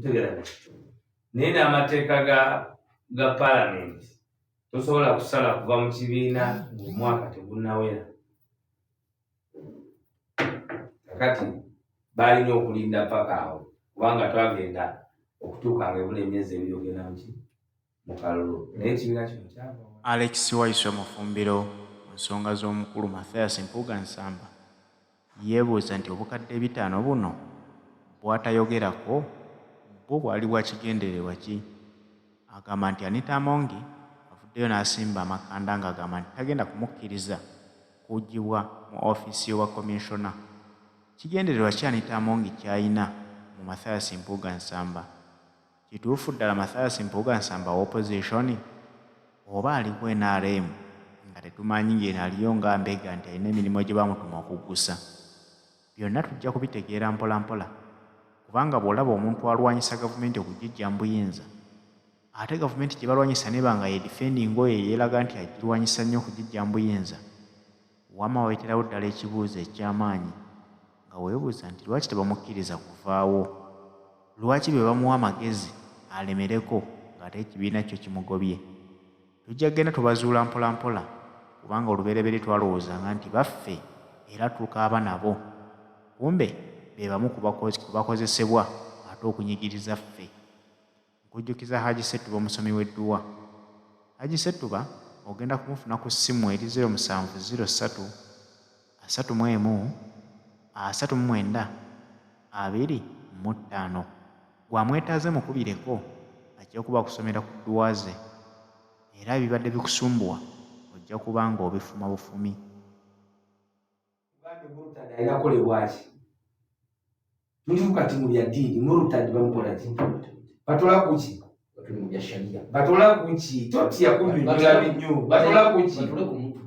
tutegerana naye n'amateeka ga parliament tosobola kusala kuva mu kibiina ng'omwaka tegunnawera. Kakati balina okulinda paka awo kubanga twagenda okutuuka nga ebula emyezi ebiri ogenda mu kalulu naye ekibiina kino kyava. Alex Waiswa Mufumbiro mu nsonga z'omukulu Mpuuga Nsamba yeebuuza nti obukadde 5 buno bw'atayogerako bwo bwali bwa kigendererwa ki. Agamba nti Anita Amongi avuddeyo n'asimba amakanda ng'agamba nti tagenda kumukkiriza kuggyibwa mu ofiisi y'obwa komishona. Kigendererwa ki Anita Amongi ky'alina mu Mpuuga Nsamba? Kituufu ddala Mpuuga Nsamba wa opposition oba aliwo NRM nga tetumanyi ng'enaliyo nga mbega nti alina emirimu gye bamutuma okuggusa? Byonna tujja kubitegeera mpola mpola kubanga bw'olaba omuntu alwanyisa gavumenti okugijja mu buyinza ate gavumenti gye balwanyisa neba nga yedifendinga oyo yeeraga nti agirwanyisa nnyo okugijja mu buyinza, wamma wayitirawo ddala ekibuuzo eky'amaanyi nga weebuuza nti lwaki tebamukkiriza kuvaawo? Lwaki be bamuwa amagezi alemereko ng'ate ekibiina kyo kimugobye? Tujja kgenda tubazuula mpola mpola kubanga olubereberye twalowoozanga nti baffe era tukaaba nabo, kumbe be bamu ku bakozesebwa ate okunyigiriza ffe. Nkujjukiza Haji Ssettuba omusomi w'edduwa. Haji Ssettuba ogenda kumufuna ku ssimu eri 0703 31 39 25. Gwamwetaaze mukubireko ajja kuba kusomera ku dduwa ze era ebibadde bikusumbuwa ojja kuba ng'obifuma bufumi. Tuli kati mu bya dini murutadi bamukola ki? Batola kuki? Batuli mu bya sharia. Batola kuki? Totya kumbira binyu. Batola kuki? Batole ku muntu.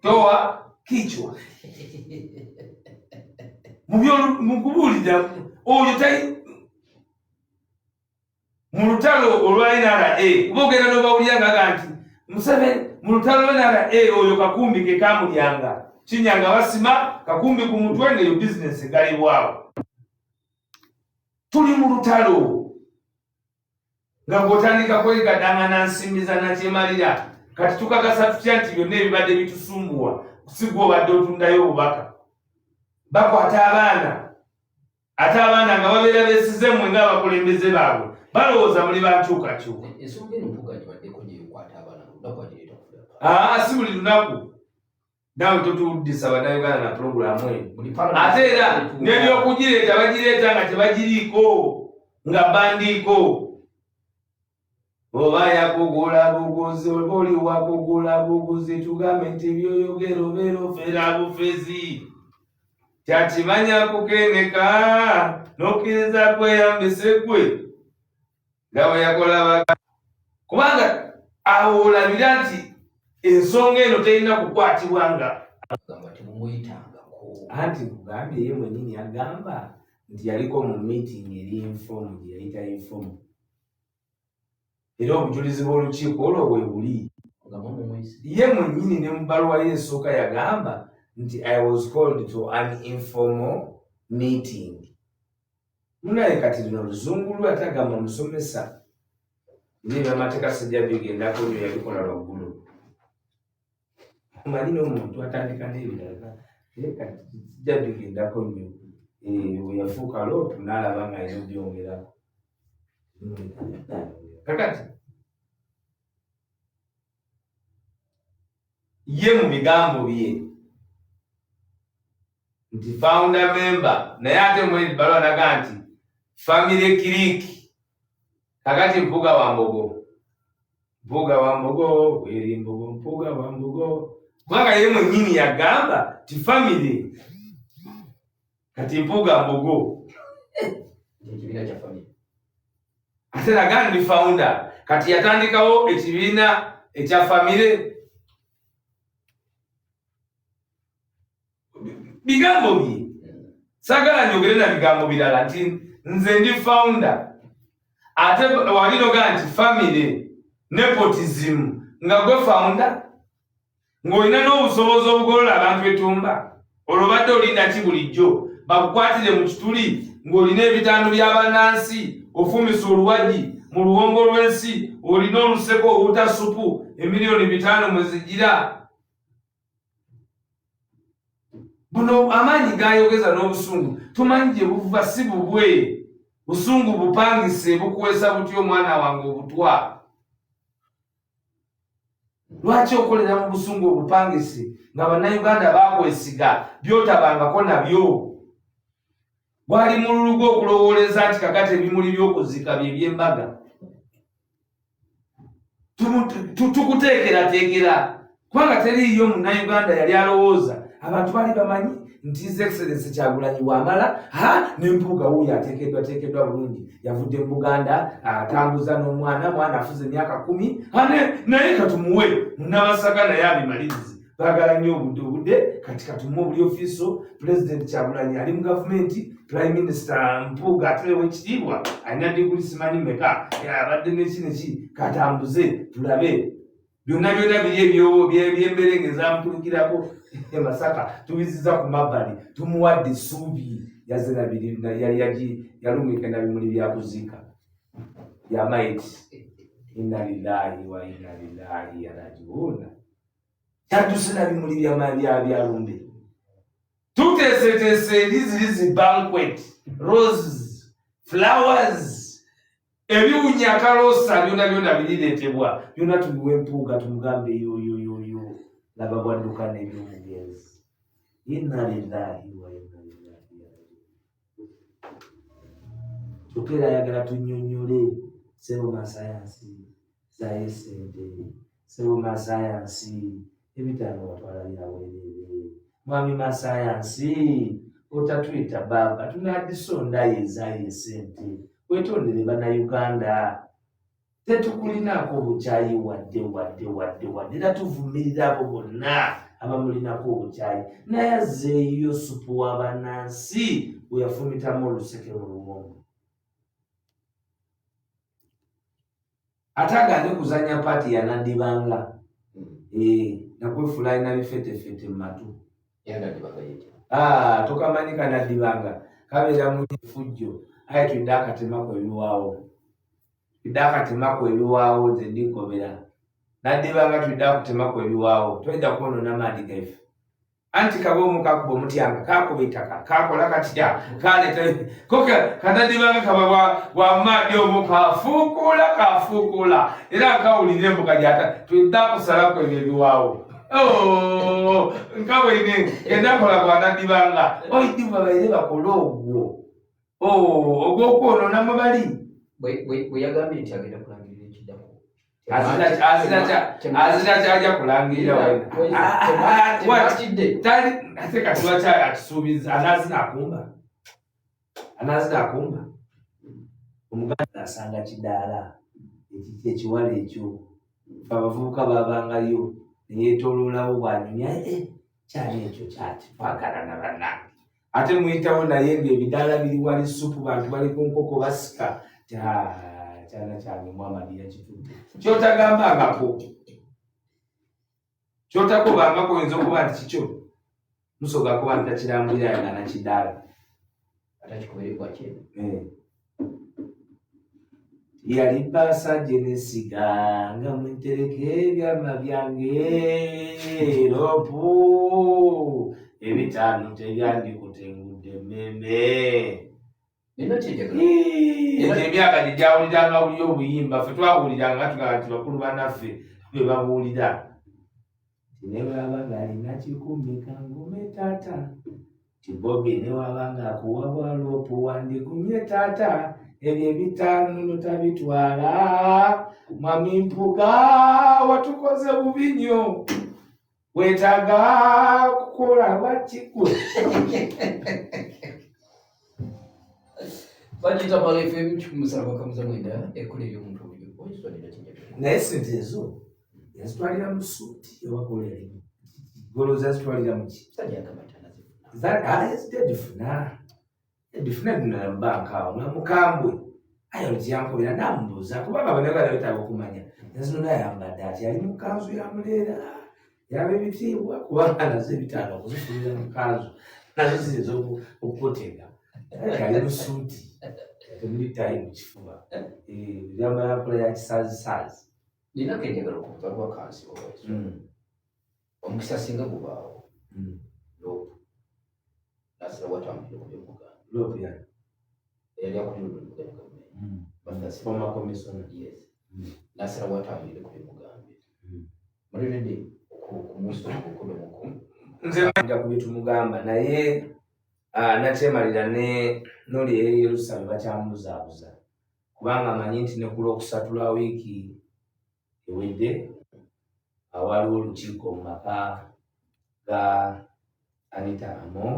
Toa kichwa. Mukubulira oyo tayi mu lutalo olw'NRA kubogera n'obawulyanga ganti Museveni mu lutalo lw'NRA oyo kakumbi ke kamulyanga kinyanga basima kakumbi ku mutwe ng'eyo bizinesi galibwawo. Tuli mu lutalo nga ng'otandika kwegadangana nsimiza nakyemalira kati tukakasa tutya nti byonna ebibadde bitusumbuwa kusigwa obadde otundayo obubaka bakwata abaana ate abaana nga babeera beesize mmwe ng'abakulembeze baabwe balowooza muli bankyukakyuka. Ensonga eno Mpuuga gibaddeko nyo ekwata abaana olunaku agireeta kufuna. Si buli lunaku naawe totuwuddisa bannayuganda na pulogulaamu eyo ate era n'ebyokugireeta bagireeta nga tebagiriiko nga bandiiko. Oba yakogola buguzi oba oli wakogola buguzi tugambe nti byoyogera obeera ofeera bufezi kyakimanya kukeneka n'okkiriza kweyambise gwe nga bwe yakola kubanga awo olabira nti ensonga eno terina kukwatibwa nga anti kugambye ye mwennyini agamba nti yaliko mu meeting eri informu gye yayita informu era obujulizi bw'olukiiko olwo bwe buli. Ye mwennyini ne mu bbaluwa ye esooka yagamba nti I was called to an informal meeting. Munaye kati lino luzungu lwe ate agamba musomesa n'ebyamateeka sijja bigendako nyo yabikola lwaggulu. Omanyi n'omuntu atandika n'ebirala kati sijja bigendako nnyo we yafuuka lootu n'alaba nga alina byongerako. Kakati ye mu bigambo bye nti founder member naye ate mu ebbaluwa naga nti family click. Kakati Mpuuga wa Mbogo Bwerimbogo Mpuuga wa Mbogo kubanga ye mwennyini yagamba ti family kati Mpuuga Mbogo ekibiina kya family ate naga ndi founder kati yatandikawo ekibiina ekya family. Bigambo bye sagala nyogere na bigambo birala nti nze ndi founder ate walinoga nti family nepotism nga gwe founder ng'olina n'obusobozi obugolola abantu etumba olwo badde olinda ki bulijjo bakukwatire mu kituli ng'olina ebitaano by'abannansi ofumisa oluwagi mu luwongo lw'ensi olina oluseko owuta supu emiliyoni 5 mwe zigira. Buno amaanyi gayogeza n'obusungu tumanyi gye buva si bubwe. Busungu bupangise bukuwesa butyo omwana wange obutwa. Lwaki okolera mu busungu obupangise nga bannayuganda bakwesiga byotabangako nabyo? Gwali mululu gw'okulowooleza nti kakati ebimuli by'okuzika bye by'embaga. Tukuteekerateekera kubanga teriiyo munnayuganda yali alowooza abantu bali bamanyi nti His Excellency Kyagulanyi Wamala ne Mpuuga wuuyo ateekeddwa bulungi yavudde mu Buganda atambuza n'omwana afuze emyaka 10 naye katumuwe munnabasaka naye abimalirize baagala nnyo obudde kati katumuwe obuli ofiiso. President Kyagulanyi ali mu gavumenti, Prime Minister Mpuuga atulewo ekitiibwa alina diguli simanyi meka abadde neki katambuze tulabe byonna biri ebyo by'emberenge zamutulukirako Masaka tubiziza ku mabbali tumuwadde essuubi yazina yalumika na bimuli byakuzika yamaiti. Inna lillahi wa inna ilaihi raji'un. Yatusina bimuli byalumbe tuteeseteese lizi banquet roses flowers ebiwunya kalosa byonna birireetebwa byonna tubiwe Mpuuga tumugambe yoyoyoyo laba bwadduka n'ebyomugenzi. Inna lillahi wa inna ilaihi raji'un. Tukera yagala tunnyonnyole sebo masayansi zaye sente sebo masayansi ebitaano watwala byaweerere mwami masayansi otatuyita baba tunadisondayo ezayo sente wetondere bannayuganda tetukulinaako obukyayi wadde era tuvumirira abo bonna abamulinako obukyayi naye azeeyo supu w'abannansi bwe yafumitamu oluseke mu luwongo. Atagande kuzanya paati yanadibanga nakwefuula alina bifetefete mu matu tokamanyi kanadibanga kabeera mu fujjo aye twidde akatemako ebiwaawo nze ndikobera nadibanga twidde akutemako ebiwaawo twedda kwonoona maadi gaife anti kaboomu kakuba omutyanga kakuba ettaka kakola katya kaleta kanadibanga kaba wamaadi omu kafuukula era kawulira embuga gyata twidde akusalako ebyo ebiwaawo nkabwine endakola gwanadibanga oidiba baire bakola ogwo ogw'okwonoona mwe bali bwe yagambye nti agenda kulangirira ekiddako azina kyajya kulangirira ate kati lwaki akisuubiza anaazina akumba omuganda asanga kidaala ekiwala ekyo abavubuka babangayo neyeetoloolawo bwanyumya kyali ekyo kyati twagala na bannange ate muyitawo naye ng'ebidaala biri wali supu bantu bali ku nkoko basika kyana kyange Muhammad yakitudde kyotakobangako oyinza okuba nti kikyo musoga kuba nti takirambulira nga nakidaala yali basa jenesiga nga mwentereke ebyama byange lopu ebitaano tebyandikutengudde mmeme emyaka gyejawuliranga buli obuyimba ffe twawuliranga tugamba nti bakulu bannaffe be babuulira ne bwaba ng'alina kikumi kangume taata ti Bobi ne waba ng'akuwa bwalopu wandigumye taata ebyo ebitaano notabitwala mwami Mpuuga watukoze bubi nnyo wetaaga kukola bakikwe bagita balefe ebikumusaba bakamuza mwenda ekola eby'omuntu obuyo oyisonera kinjabira naye sente ezo yazitwalira mu suuti ewakolera goloza zitwalira muki edifuna duna mu banka awo namukambwe ayo ntiyankobera namubuuza kubanga banagala betaaga okumanya yazino nayambadde ati ali mu kanzu yamuleera yaba ebitiibwa kubanga naze ebitaano okuzifulira mu kanzu nazo zizo okutega kali musuti temuli time kifuba byambala kola ya kisazi nina kenjagala okubuuza lwa kansi omukisa singa gubaawo lopu nasira watambulire ku by'omuganda lopu ya yali akulira oluganda former commissioner yes nasira watambulire ku by'omuganda mulirede okumusa okukola mukumu nze nja kubitumugamba naye nakyemalira noli Yerusalemu bakyamubuzaabuza kubanga amanyi nti ne ku Lwokusatu lwa wiiki ewedde waliwo olukiiko mu maka ga Anita Among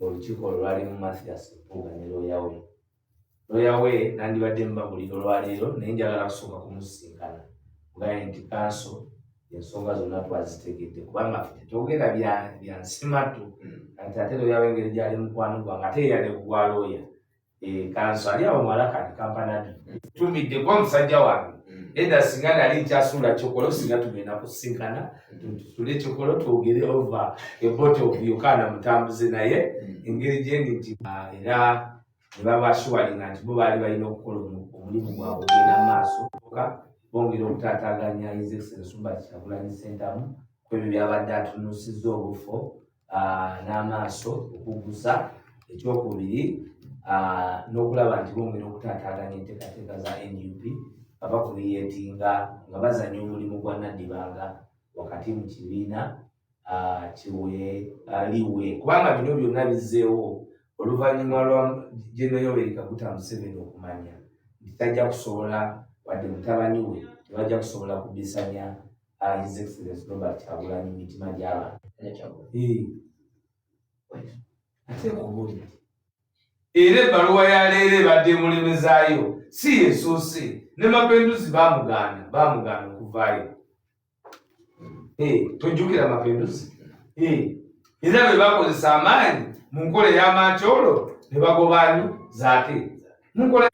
olukiiko olwo lwalimu Mathias Mpuuga ne looya we nandibadde mbabulira olwaleero naye njagala kusooka kumusisinkana kugaye nti kanso ensonga zonna twazitegedde kubanga ffe tetwogera bya nsimatu kati ate looya w'engeri gyali mukwano gwange ate yali kugwa looya kanso ali awo mwalakani kampanadi tumidde kwa musajja wange edda singa nali nkyasuula kyokolo singa tugenda kusinkana tutule kyokolo twogere over a bottle of Yokana mutambuze naye engeri gyendi nti era ne babashuwalinga nti bo baali balina okukola omulimu gwabwe ogenda maaso bongera okutaataganya His Excellency Kyagulanyi Ssentamu ku ebyo byabadde atunuusizza obufo n'amaaso okugusa ekyokubiri n'okulaba nti bongera okutaataganya enteekateeka za NUP abakuliyetinga nga bazanya omulimu gwa Naddibanga wakati mu kibiina liwe kubanga bino byonna bizzeewo oluvannyuma lwa General Yoweri Kaguta Museveni okumanya nti tajja kusobola wadde mutabani we tebajja kusobola kubisanya His Excellency Robert Kyagulanyi mitima gy'abantu ate kubuli era ebbaluwa ya leero ebadde emulemezaayo si yesoose ne Mapenduzi bamugaana okuvaayo tojjukira Mapenduzi era bwe bakozesa amaanyi mu nkola ey'amakyolo ne bagobaani zaate mu nkola